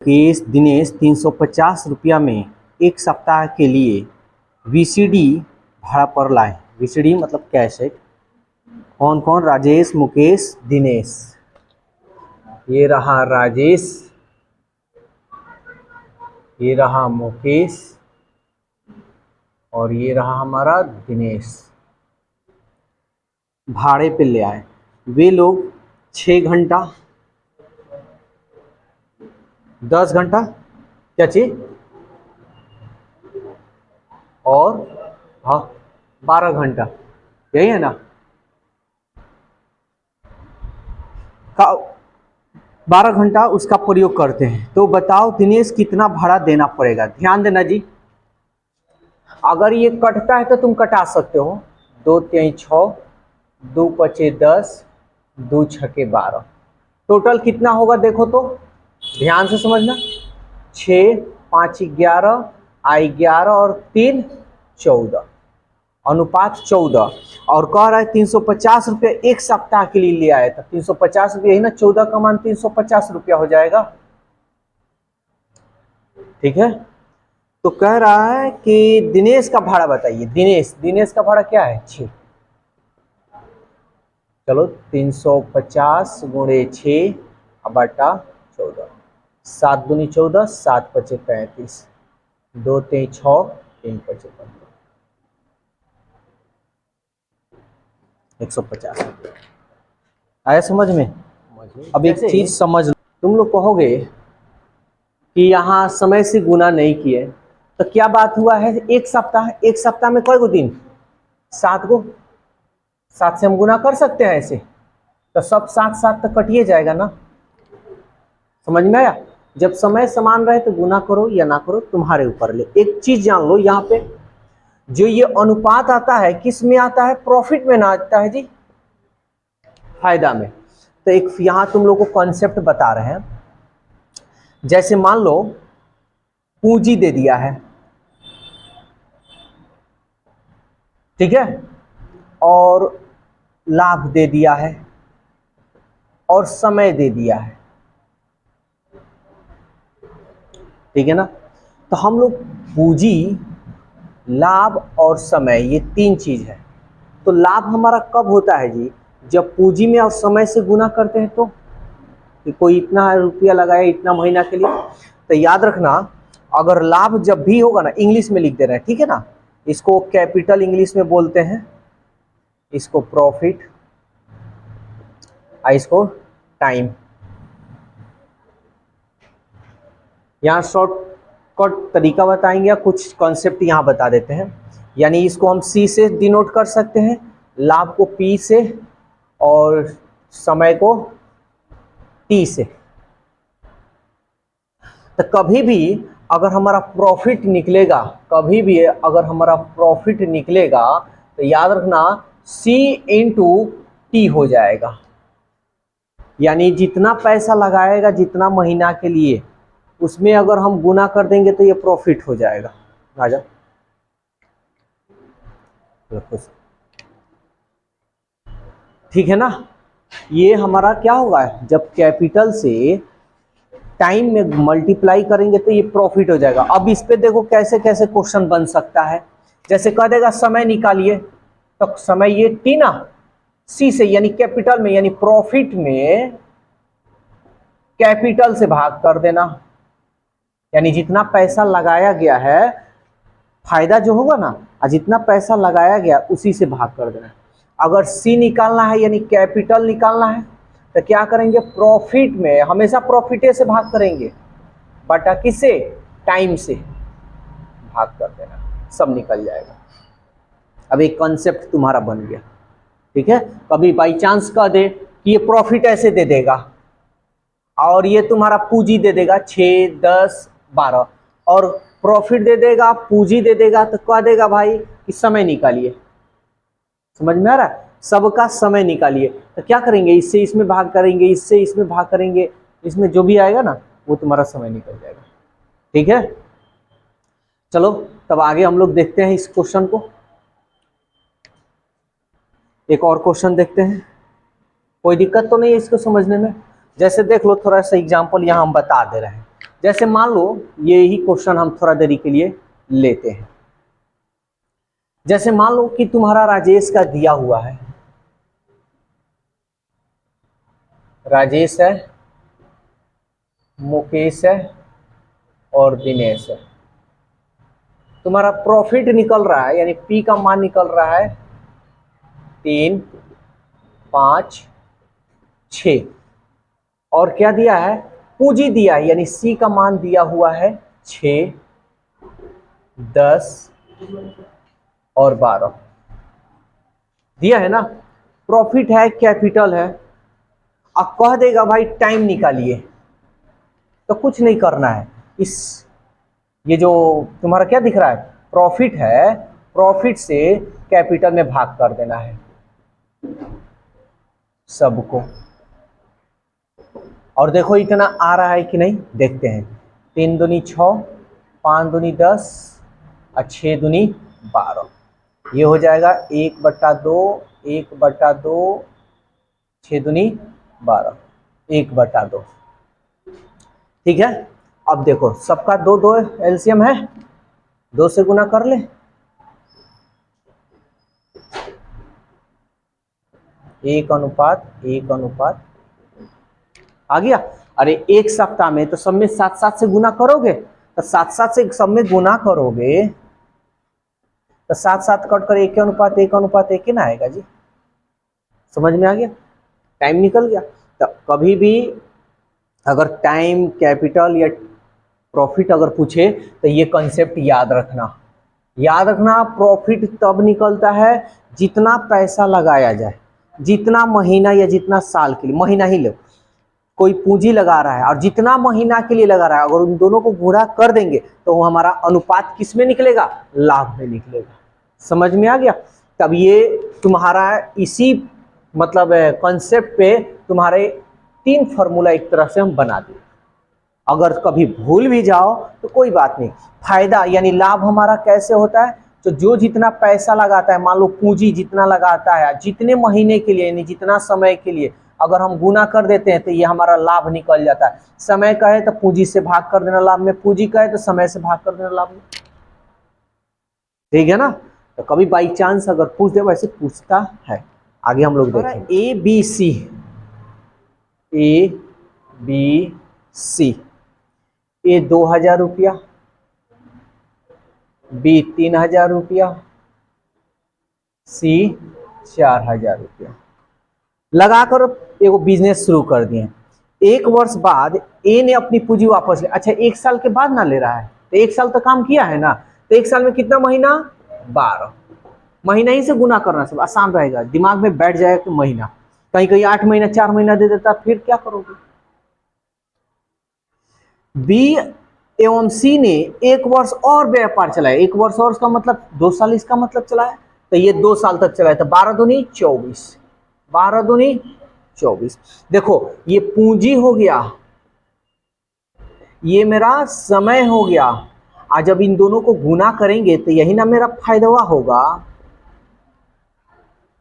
Case Dinesh 350 रुपया में एक सप्ताह के लिए वीसीडी भाड़ा पर लाए। वीसीडी मतलब कैसेट। कौन कौन? राजेश, मुकेश, दिनेश। ये रहा राजेश, ये रहा मुकेश और ये रहा हमारा दिनेश। भाड़े पे ले आए। वे लोग 6 घंटा, 10 घंटा, क्या चीज, और हाँ 12 घंटा, यही है ना? 12 घंटा उसका प्रयोग करते हैं। तो बताओ दिनेश कितना भाड़ा देना पड़ेगा? ध्यान देना जी। अगर ये कटता है तो तुम कटा सकते हो। 2 3 6, 2 5 10, 2 6 12। टोटल कितना होगा देखो तो, ध्यान से समझना। 6 5 11, आई 11 और 3 14, अनुपात 14। और कह रहा है 350 रुपये एक सप्ताह के लिए ले आया था। 350 रुपये ही ना, 14 का मान 350 रुपया हो जाएगा। ठीक है, तो कह रहा है कि दिनेश का भाड़ा बताइए। दिनेश का भाड़ा क्या है? 6। चलो 350 गुणे 6 बटा 14, 7 दूनी 14, 7 पचे 35, 2 3 6, 3 पचे 15, 150 रुपये आया समझ में? अब एक चीज समझ लो, तुम लोग कहोगे कि यहाँ समय से गुना नहीं किए तो क्या बात हुआ है? एक सप्ताह में कई गो दिन? 7 गो। 7 से हम गुना कर सकते हैं ऐसे, तो सब 7 7 तक कटिए जाएगा ना। समझ में आया? जब समय समान रहे तो गुना करो या ना करो, तुम्हारे ऊपर ले। एक चीज जान लो, यहाँ पे जो ये अनुपात आता है किस में आता है? प्रॉफिट में ना आता है जी, फायदा में। तो एक यहाँ तुम लोग को कॉन्सेप्ट बता रहे हैं। जैसे मान लो पूंजी दे दिया है, ठीक है, और लाभ दे दिया है और समय दे दिया है, ठीक है ना? तो हम लोग पूंजी, लाभ और समय, ये 3 चीज है। तो लाभ हमारा कब होता है जी? जब पूंजी में और समय से गुना करते हैं। तो कि कोई इतना रुपया लगाया इतना महीना के लिए, तो याद रखना अगर लाभ जब भी होगा ना, इंग्लिश में लिख दे रहे हैं, ठीक है ना? इसको कैपिटल इंग्लिश में बोलते हैं, इसको प्रॉफिट, और इसको टाइम। यहाँ शॉर्टकट तरीका बताएंगे या कुछ कॉन्सेप्ट यहाँ बता देते हैं। यानी इसको हम सी से डिनोट कर सकते हैं, लाभ को पी से और समय को टी से। तो कभी भी अगर हमारा प्रॉफिट निकलेगा, कभी भी अगर हमारा प्रॉफिट निकलेगा तो याद रखना C इंटू टी हो जाएगा। यानी जितना पैसा लगाएगा जितना महीना के लिए, उसमें अगर हम गुना कर देंगे तो ये प्रॉफिट हो जाएगा। राजा ठीक है ना? ये हमारा क्या होगा? जब कैपिटल से टाइम में मल्टीप्लाई करेंगे तो ये प्रॉफिट हो जाएगा। अब इस पे देखो कैसे कैसे क्वेश्चन बन सकता है। जैसे कह देगा समय निकालिए, तो समय ये टी ना, सी से यानी कैपिटल में, यानी प्रॉफिट में कैपिटल से भाग कर देना। यानी जितना पैसा लगाया गया है, फायदा जो होगा ना, और जितना पैसा लगाया गया उसी से भाग कर देना। अगर सी निकालना है यानी कैपिटल निकालना है तो क्या करेंगे? प्रॉफिट में हमेशा प्रॉफिटे से भाग करेंगे, बटा किससे? टाइम से भाग कर देना, सब निकल जाएगा। अब एक कॉन्सेप्ट तुम्हारा बन गया, ठीक है? कभी बाई चांस कह दे कि ये प्रॉफिट ऐसे दे देगा और ये तुम्हारा पूंजी दे देगा 6 10 12, और प्रॉफिट दे देगा, पूंजी दे देगा, तो कह देगा भाई कि समय निकालिए। समझ में आ रहा है? सबका समय निकालिए। तो क्या करेंगे? इससे इसमें भाग करेंगे, इससे इसमें भाग करेंगे, इसमें जो भी आएगा ना वो तुम्हारा समय निकल जाएगा। ठीक है, चलो तब आगे हम लोग देखते हैं इस क्वेश्चन को। एक और क्वेश्चन देखते हैं। कोई दिक्कत तो नहीं है इसको समझने में? जैसे देख लो, थोड़ा सा एग्जांपल यहाँ हम बता दे रहे हैं। जैसे मान लो ये ही क्वेश्चन हम थोड़ा देरी के लिए लेते हैं। जैसे मान लो कि तुम्हारा राजेश का दिया हुआ है, राजेश है, मुकेश है और दिनेश है। तुम्हारा प्रॉफिट निकल रहा है, यानी पी का मान निकल रहा है 3, 5, 6। और क्या दिया है, पूंजी दिया है, यानी सी का मान दिया हुआ है 6, 10 और 12 दिया है ना। प्रॉफिट है, कैपिटल है। अब कह देगा भाई टाइम निकालिए, तो कुछ नहीं करना है। इस ये जो तुम्हारा क्या दिख रहा है, प्रॉफिट है, प्रॉफिट से कैपिटल में भाग कर देना है सबको। और देखो इतना आ रहा है कि नहीं, देखते हैं। 3 दूनी 6, 5 दूनी 10 और 6 दूनी 12। ये हो जाएगा 1/2, 1/2, 6 दूनी 12, 1/2। ठीक है। अब देखो सबका 2 2 एलसीएम है, 2 से गुना कर ले। 1:1 आ गया। अरे एक सप्ताह में तो सब में 7 से गुना करोगे, तो 7 से सब में गुना करोगे तो 7 कट कर 1:1 ही ना आएगा जी। समझ में आ गया, टाइम निकल गया। तो कभी भी अगर टाइम, कैपिटल या प्रॉफिट अगर पूछे तो ये कंसेप्ट याद रखना। याद रखना, प्रॉफिट तब निकलता है जितना पैसा लगाया जाए, जितना महीना या जितना साल के लिए, महीना ही लो, कोई पूंजी लगा रहा है और जितना महीना के लिए लगा रहा है, अगर उन दोनों को गुणा कर देंगे तो वो हमारा अनुपात किस में निकलेगा, लाभ में निकलेगा। समझ में आ गया। तब ये तुम्हारा इसी मतलब कॉन्सेप्ट पे तुम्हारे 3 फॉर्मूला एक तरह से हम बना दिए। अगर कभी भूल भी जाओ तो कोई बात नहीं। फायदा यानी लाभ हमारा कैसे होता है, तो जो जितना पैसा लगाता है, मान लो पूंजी जितना लगाता है, जितने महीने के लिए यानी जितना समय के लिए, अगर हम गुना कर देते हैं तो ये हमारा लाभ निकल जाता है। समय कहे तो पूंजी से भाग कर देना लाभ में, पूंजी कहे तो समय से भाग कर देना लाभ में। ठीक है ना। तो कभी बाई चांस अगर पूछ दे, वैसे पूछता है। आगे हम लोग देखें ABC, ABC, ए 2000 रुपया, बी 3000 रुपया, सी 4000 रुपया लगाकर एगो बिजनेस शुरू कर दिए। 1 वर्ष बाद ए ने अपनी पूंजी वापस ले। अच्छा 1 साल के बाद ना ले रहा है, तो 1 साल तो काम किया है ना, तो 1 साल में कितना महीना, 12 महीना ही से गुना करना, सब आसान रहेगा, दिमाग में बैठ जाएगा कि महीना। कहीं कहीं 8 महीना 4 महीना दे देता, फिर क्या करोगे। बी एवं सी ने 1 वर्ष और व्यापार चलाया। 1 वर्ष और का मतलब 2 साल, इसका मतलब चलाया, तो ये 2 साल तक चलाया, तो 12 दूनी 24, 12 दूनी 24। देखो ये पूंजी हो गया, ये मेरा समय हो गया। आज जब इन दोनों को गुना करेंगे तो यही ना मेरा फायदा होगा।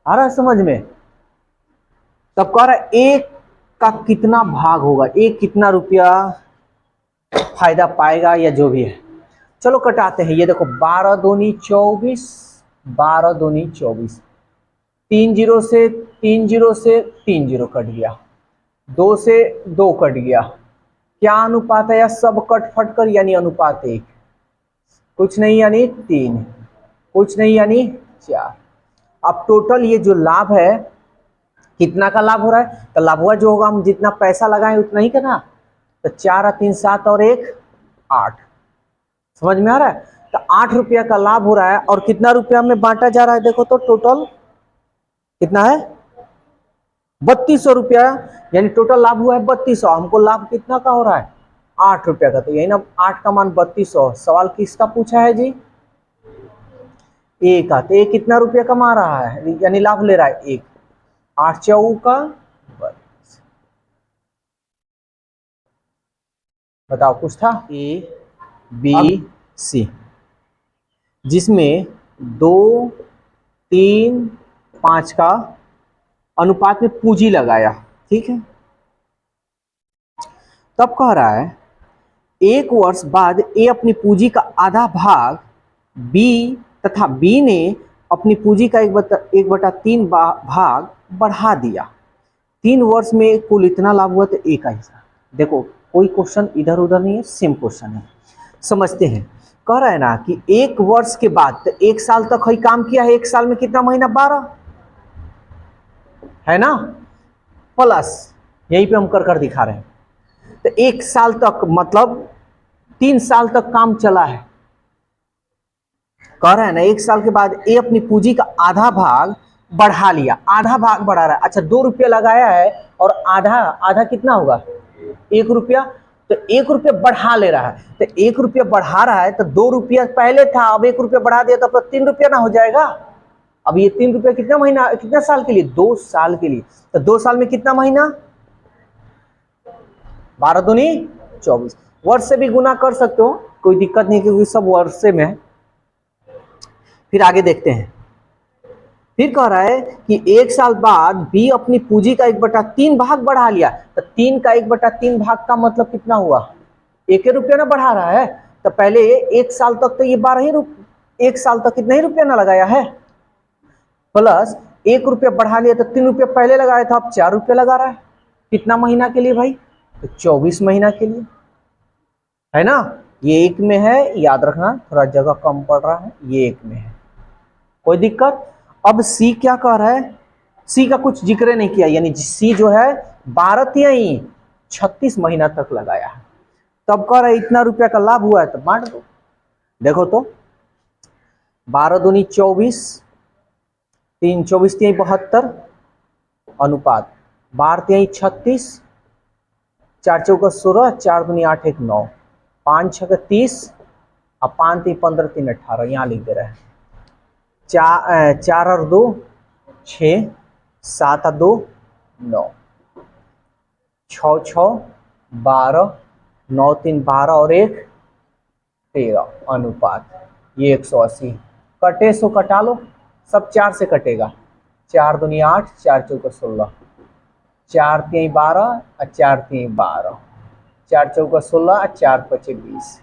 आ रहा समझ में। तब कह रहा है एक का कितना भाग होगा, एक कितना रुपया फायदा पाएगा या जो भी है। चलो कटाते हैं। ये देखो 12 दूनी 24, 12 दूनी 24, 3 जीरो से 3 जीरो से 3 जीरो कट गया, 2 से 2 कट गया। क्या अनुपात है, या सब कट फट कर, यानी अनुपात 1, कुछ नहीं यानी 3, कुछ नहीं यानी 4। अब टोटल ये जो लाभ है, कितना का लाभ हो रहा है, तो लाभ हुआ जो होगा, हम जितना पैसा लगाए उतना ही करना। तो 4 और 3 7 और 1 8। समझ में आ रहा है। तो 8 रुपया का लाभ हो रहा है, और कितना रुपया में बांटा जा रहा है, देखो तो टोटल कितना है, 3200 रुपया, यानी टोटल लाभ हुआ है 3200। हमको लाभ कितना का हो रहा है, 8 रुपया का। तो यही ना 8 का मान 3200। सवाल किसका पूछा है जी, ए का। तो ए कितना रुपया कमा रहा है, यानी लाभ ले रहा है 1, 8 चौका 32। बताओ कुछ था, ए बी सी, जिसमें 2 3 5 का अनुपात में पूंजी लगाया। ठीक है। तब कह रहा है एक वर्ष बाद ए अपनी पूंजी का आधा भाग बी तथा बी ने अपनी पूंजी का 1/3 भाग बढ़ा दिया। 3 वर्ष में कुल इतना लाभ हुआ तो ए का हिस्सा। देखो कोई क्वेश्चन इधर उधर नहीं है, सेम क्वेश्चन है, समझते हैं। कह रहा है ना कि 1 वर्ष के बाद, तो 1 साल तक ही काम किया है, 1 साल में कितना महीना, 12 है ना, प्लस यहीं पे हम कर दिखा रहे हैं। तो 1 साल तक मतलब 3 साल तक काम चला है। कह रहा है ना 1 साल के बाद ए अपनी पूंजी का आधा भाग बढ़ा लिया, आधा भाग बढ़ा रहा है। अच्छा 2 रुपया लगाया है और आधा आधा कितना होगा, 1 रुपया, तो 1 रुपया बढ़ा ले रहा है। तो 1 रुपया बढ़ा रहा है तो 2 रुपया पहले था, अब 1 रुपया बढ़ा दिया तो 3 रुपया ना हो जाएगा। अब ये 3 रुपया कितना महीना, कितना साल के लिए, 2 साल के लिए। तो 2 साल में कितना महीना, 12 दूनी 24। वर्ष से भी गुना कर सकते हो, कोई दिक्कत नहीं, क्योंकि सब वर्ष से में है। फिर आगे देखते हैं। फिर कह रहा है कि 1 साल बाद बी अपनी पूंजी का 1/3 भाग बढ़ा लिया। तो 3 का 1/3 भाग का मतलब कितना हुआ, 1 रुपया ना बढ़ा रहा है। तो पहले 1 साल तक तो ये 12 ही रुपये, 1 साल तक कितना ही रुपया ना लगाया है, प्लस 1 रुपया बढ़ा लिया तो 3 रुपया पहले लगाया था, अब 4 रुपया लगा रहा है। कितना महीना के लिए भाई, तो 24 महीना के लिए, है ना। ये एक में है, याद रखना, थोड़ा जगह कम पड़ रहा है, ये एक में है, कोई दिक्कत। अब सी क्या कह रहा है, सी का कुछ जिक्र नहीं किया, यानी सी जो है 12 ही 36 महीना तक लगाया है। तब कह रहा है इतना रुपया का लाभ हुआ है तो बांट दो। देखो तो 12 दूनी 24, 3 24 3 72 अनुपात 12 3 36, 4 चौका 16, 4 दूनी 8 1 9, 5 6 30 और 5 3 15 3 18, यहाँ लिख दे रहे हैं। 4 और 2 6, 7 और 2 9, 6 6 12, 9 3 12 और 1 13 अनुपात ये 180। कटे सो कटा लो, सब 4 से कटेगा, 4 दूनी 8, 4 चौका 16, 4 3 12 और 4 3 12, 4 चौका 16 और 4 5 20,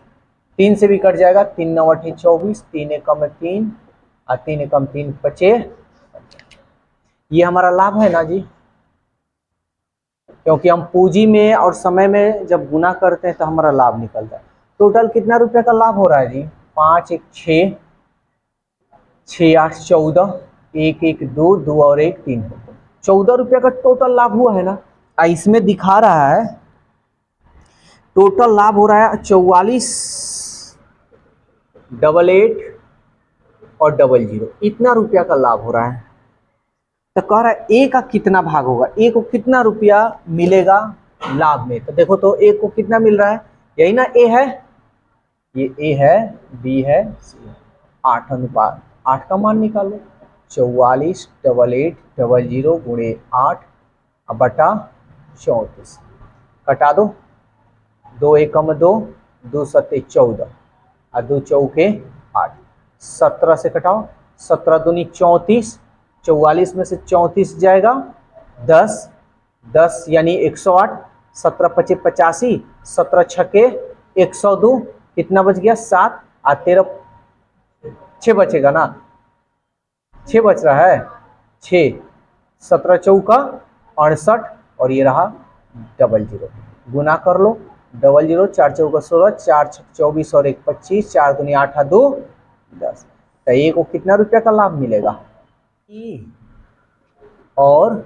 3 से भी कट जाएगा, 3 9 8 24, 3 1 कम 3 और 3 एकम 3 5। ये हमारा लाभ है ना जी, क्योंकि हम पूंजी में और समय में जब गुना करते हैं तो हमारा लाभ निकलता है। टोटल कितना रुपए का लाभ हो रहा है जी, 5 1 6, 6 8 14, 1 1 2, 2 और 1 3, 14 रुपया का टोटल लाभ हुआ है ना। इसमें दिखा रहा है टोटल लाभ हो रहा है 44 88 और 00, इतना रुपया का लाभ हो रहा है। तो कह रहा है ए का कितना भाग होगा, ए को कितना रुपया मिलेगा लाभ में। तो देखो तो ए को कितना मिल रहा है, यही ना ए है, ये ए है, बी है, सी है। 8 अनुपात 8 का मान निकालो, 44 88 00 गुणे 8 बटा 34, कटा दो, 2 एकम 2, 2 सत्ते 14 और 2 चौके 8, 17 से कटाओ, 17 दूनी 34, 44 में से 34 जाएगा 10, 10 यानी 108, 17 पचे 85, 17 छके 102, कितना बच गया 7 और 13 6 बचेगा ना, 6 बच रहा है, 6 17 चौका 68 और ये रहा 00, गुना कर लो, 00 4 चौका 16, 4 6 24 और 1 25, 4 दूनी 8 2 10। तो ए को कितना रुपया का लाभ मिलेगा, और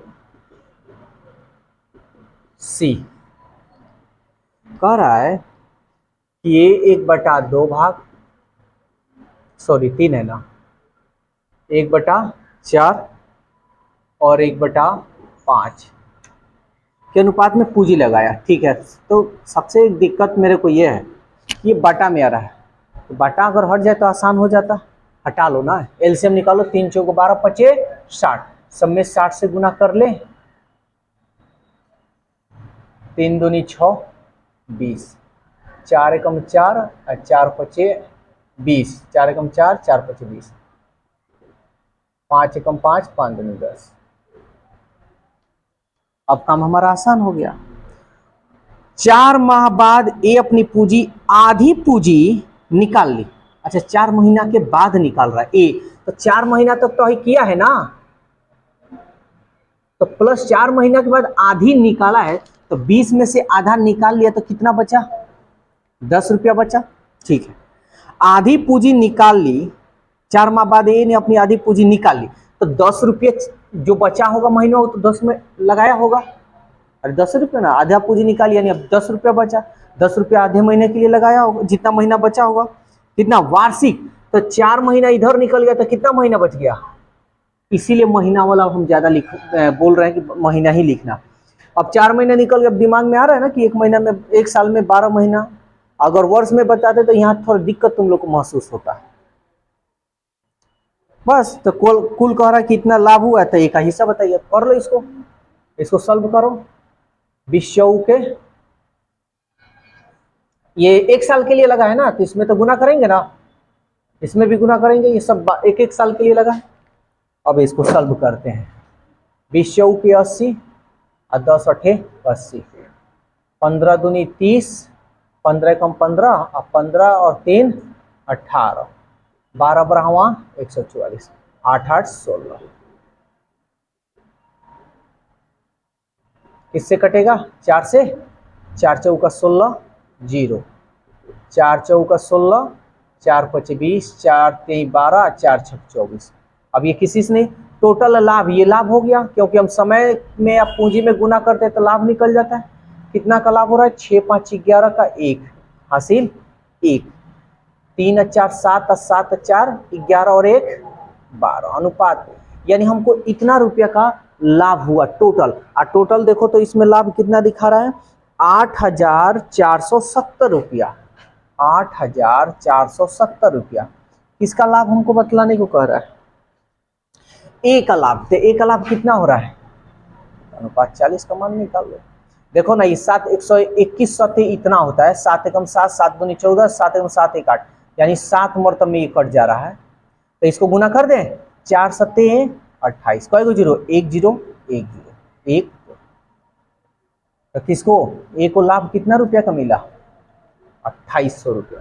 सी कह रहा है कि ये 1/2 भाग, सॉरी 3 है ना, 1/4 और 1/5 के अनुपात में पूंजी लगाया, ठीक है। तो सबसे दिक्कत मेरे को ये है कि ये बटा में आ रहा है, तो बटा अगर हट जाए तो आसान हो जाता, हटा लो ना, एलसीएम निकालो, 3 चौको 12 पचे 60, सब में 60 से गुना कर ले, 3 दूनी 6 20, 4 एकम 4 और 4 पचे 20, 4 एकम 4 4 पचे 20, 5 एकम 5 5 दूनी 10। अब काम हमारा आसान हो गया। 4 माह बाद ए अपनी पूंजी आधी पूंजी निकाल ली। अच्छा 4 महीना के बाद निकाल रहा है ए, तो 4 महीना तक तो ही किया है ना, तो प्लस 4 महीना के बाद आधी निकाला है, तो 20 में से आधा निकाल लिया तो कितना बचा, 10 रुपया बचा। ठीक है, आधी पूंजी निकाल ली, 4 माह बाद ए ने अपनी आधी पूंजी निकाल ली, तो 10 रुपये जो बचा होगा महीना वो तो 10 में लगाया होगा। अरे 10 रुपये ना, आधा पूंजी निकाली यानी अब 10 रुपया बचा, 10 रुपया आधे महीने के लिए लगाया होगा, जितना महीना बचा होगा, कितना वार्षिक, तो 4 महीना इधर निकल गया तो कितना महीना बच गया, इसीलिए महीना वाला हम ज्यादा बोल रहे हैं कि महीना ही लिखना। अब 4 महीना निकल गया, दिमाग में आ रहा है ना कि एक महीना में, एक साल में 12 महीना, अगर वर्ष में बताते तो यहाँ थोड़ा दिक्कत तुम लोग को महसूस होता है। बस तो कुल कह रहा है कितना लाभ हुआ है, तो एक का हिस्सा बताइए, कर लो इसको सॉल्व करो। 20 के ये एक साल के लिए लगा है ना, तो इसमें तो गुना करेंगे ना, इसमें भी गुना करेंगे, ये सब एक एक साल के लिए लगा है। अब इसको सॉल्व करते हैं। 20 के 80 और 10 अठे 80, 15 दूनी 30, 15 कम 15 और 15 और 3 18, 12 बरहवा 144, 8 8 16, किससे कटेगा, 4 से, 4 चौका 16 0, 4 चौका 16, 4 5 20, 4 3 12, 4 6 24। अब ये किसी से नहीं, टोटल लाभ, ये लाभ हो गया, क्योंकि हम समय में या पूंजी में गुना करते हैं तो लाभ निकल जाता है। कितना का लाभ हो रहा है, 6 5 11 का 1 हासिल 1, 3 4 7 7 4 11 और 1 12 अनुपात, यानी हमको इतना रुपया का लाभ हुआ टोटल। और टोटल देखो तो इसमें लाभ कितना दिखा रहा है, 8,470 रुपया, 8,470 रुपया। किसका लाभ हमको बतलाने को कह रहा है, ए का लाभ। तो ए का लाभ कितना हो रहा है, अनुपात 40 का मान निकाल लो। देखो ना ये 7 121 सत्य इतना होता है, 7 एकम 7, 7 दूनी 14, 7 एकम 7 1 8, यानी 7 मरतब में ये कट जा रहा है। तो इसको गुना कर दें, 4 सत्ते 28, कई गो जीरो, 1 0 1 0 1, तो किसको, ए को लाभ कितना रुपया का मिला, 2800 रुपया।